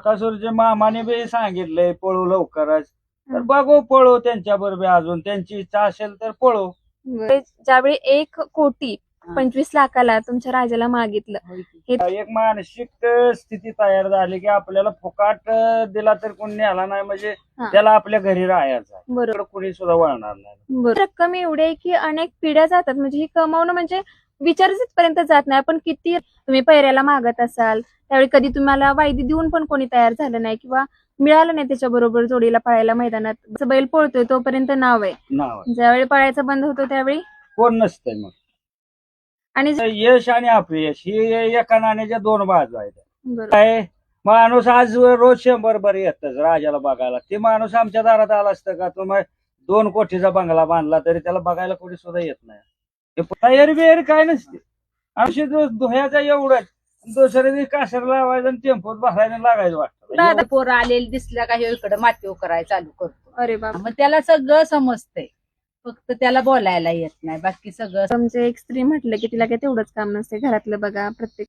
बकासूरच्या मामाने बी सांगितलंय पळू लवकरच, तर बघू पळू त्यांच्या बरोबर, अजून त्यांची इच्छा असेल तर पळू. ज्यावेळी 1,25,00,000 तुमच्या राजाला मागितलं, एक मानसिक स्थिती तयार झाली की आपल्याला फुकाट दिला तर कोणी न्याला नाही, म्हणजे त्याला आपल्या घरी राहायचं, बरोबर कोणी सुद्धा वळणार नाही. बरोबर. रक्कम एवढी आहे की अनेक पिढ्या जातात, म्हणजे ही कमावणं म्हणजे विचारच पर्यंत जात नाही. आपण किती तुम्ही पैऱ्याला मागत असाल त्यावेळी कधी तुम्हाला वायदी देऊन पण कोणी तयार झालं नाही किंवा मिळालं नाही त्याच्या बरोबर जोडीला पळायला मैदानात. जसं बैल पळतोय तोपर्यंत नाव आहे, ज्यावेळी पळायचा बंद होतो त्यावेळी कोण नसतंय. मग आणि यश आणि अपयश ही एका नाण्याच्या दोन बाजू आहेत. बरोबर. काय माणूस आज रोज 100 बर येतच राजाला बघायला, ते माणूस आमच्या दारात आला असतं का? तुम्ही 2 कोटीचा बंगला बांधला तरी त्याला बघायला कोणी सुद्धा येत नाही. तयारी बियारी काय नसते. आमची धुयाचा एवढंच, दुसऱ्या दिवशी कासर लावायचं आणि टेम्पोत बसायला लागायचं वाटतं. दादा पोरं आलेली दिसल्या का हे इकडे मातीव करायला चालू करतो. अरे बाबा, मग त्याला सगळं समजतंय, फक्त त्याला बोलायला येत नाही, बाकी सगळं. म्हणजे एक स्त्री म्हटलं की तिला काही तेवढंच काम नसते, घरातलं बघा, प्रत्येक